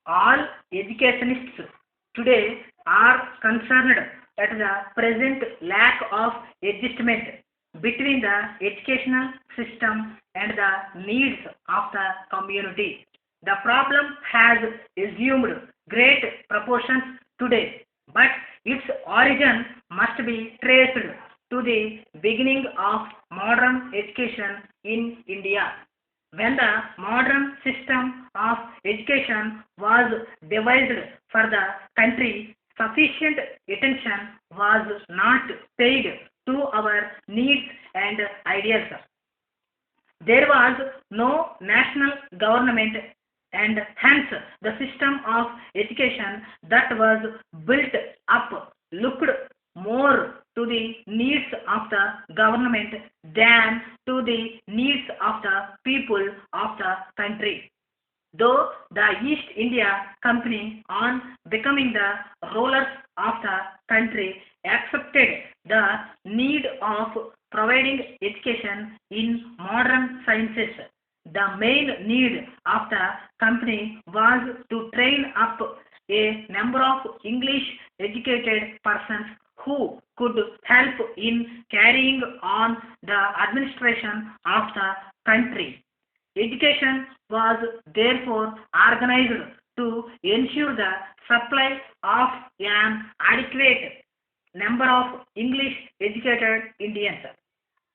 All educationists today are concerned at the present lack of adjustment between the educational system and the needs of the community. The problem has assumed great proportions today, but its origin must be traced to the beginning of modern education in India. When the modern system of education was devised for the country, sufficient attention was not paid to our needs and ideals. There was no national government, and hence the system of education that was built up looked more to the needs of the government than to the needs of the people of the country. Though the East India Company, on becoming the rulers of the country, accepted the need of providing education in modern sciences, the main need of the company was to train up a number of English educated persons who could help in carrying on the administration of the country. Education was therefore organized to ensure the supply of an adequate number of English educated Indians,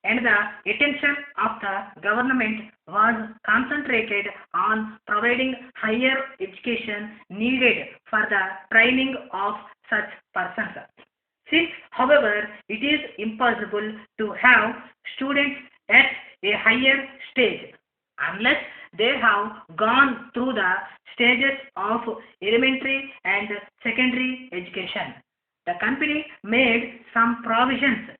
and the attention of the government was concentrated on providing higher education needed for the training of such persons. Since, however, it is impossible to have students at a higher stage unless they have gone through the stages of elementary and secondary education. The company made some provisions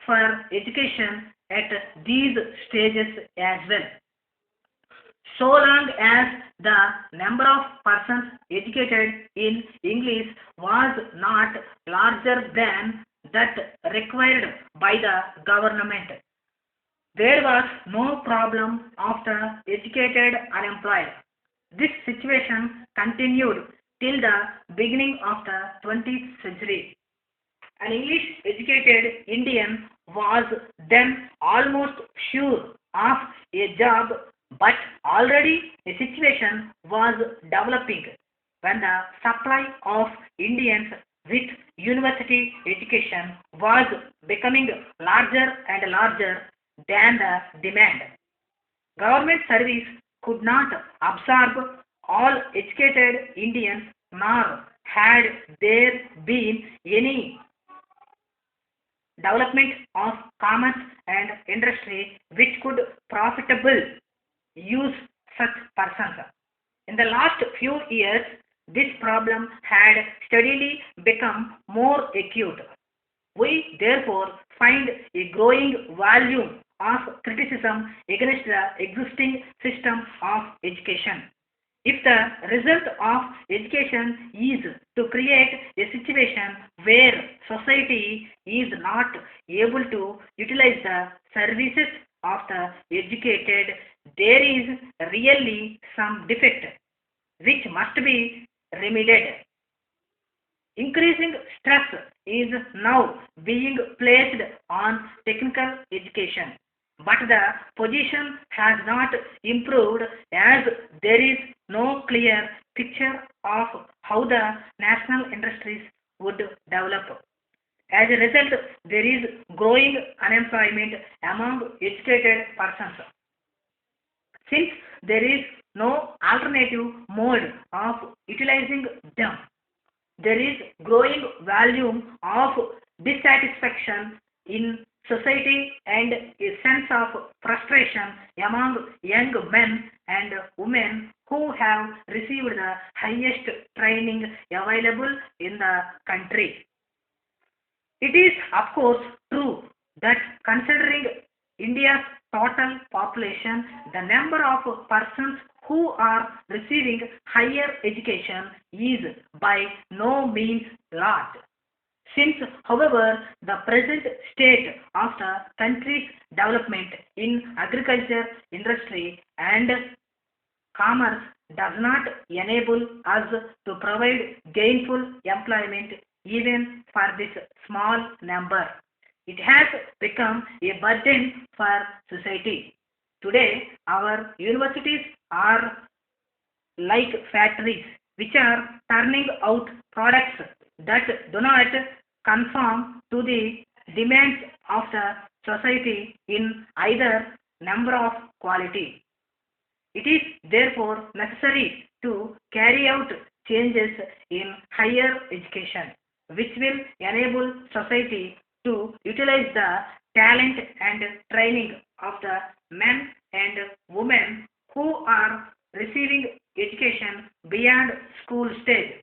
for education at these stages as well. So long as the number of persons educated in English was not larger than that required by the government, there was no problem of the educated unemployed. This situation continued till the beginning of the 20th century. An English educated Indian was then almost sure of a job, but already a situation was developing when the supply of Indians with university education was becoming larger and larger than the demand. Government service could not absorb all educated Indians, nor had there been any development of commerce and industry which could profitable use such persons. In the last few years, this problem had steadily become more acute. We therefore find a growing volume of criticism against the existing system of education. If the result of education is to create a situation where society is not able to utilize the services of the educated, there is really some defect which must be remedied. Increasing stress is now being placed on technical education, but the position has not improved as there is no clear picture of how the national industries would develop. As a result, there is growing unemployment among educated persons. Since there is no alternative mode of utilizing them, there is growing volume of dissatisfaction in society and a sense of frustration among young men and women who have received the highest training available in the country. It is, of course, true that considering India's total population, the number of persons who are receiving higher education is by no means large. Since, however, the present state of the country's development in agriculture, industry, and commerce does not enable us to provide gainful employment even for this small number. It has become a burden for society. Today, our universities are like factories which are turning out products that do not conform to the demands of the society in either number of quality. It is therefore necessary to carry out changes in higher education, which will enable society to utilize the talent and training of the men and women who are receiving education beyond school stage.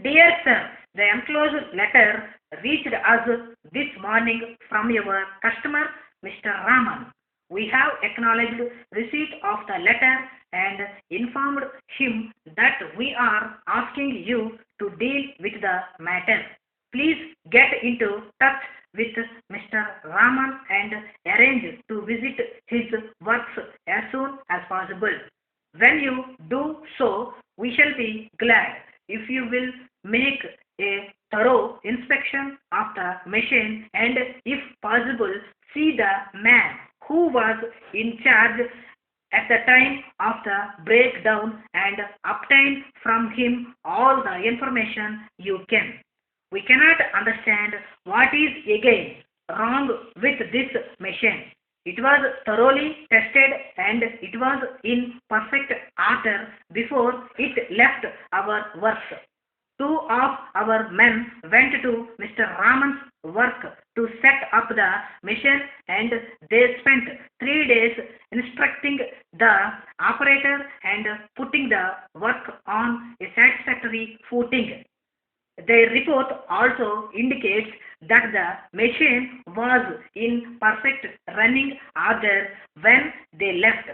Dear sir, the enclosed letter reached us this morning from your customer, Mr. Raman. We have acknowledged receipt of the letter and informed him that we are asking you to deal with the matter. Please get into touch with Mr. Raman and arrange to visit his works as soon as possible. When you do so, we shall be glad if you will make a thorough inspection of the machine and, if possible, see the man who was in charge at the time of the breakdown and obtain from him all the information you can. We cannot understand what is again wrong with this machine. It was thoroughly tested and it was in perfect order before it left our works. Two of our men went to Mr. Raman's work to set up the machine and they spent 3 days instructing the operator and putting the work on a satisfactory footing. Their report also indicates that the machine was in perfect running order when they left.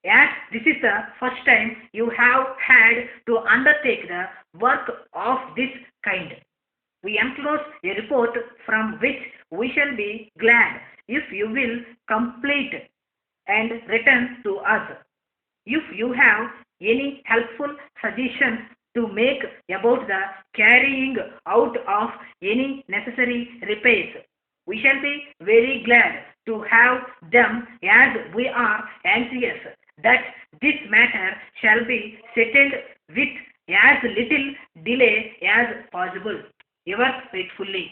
As this is the first time you have had to undertake the work of this kind, we enclose a report from which we shall be glad if you will complete and return to us. If you have any helpful suggestions to make about the carrying out of any necessary repairs, we shall be very glad to have them as we are anxious that this matter shall be settled with as little delay as possible. Yours faithfully.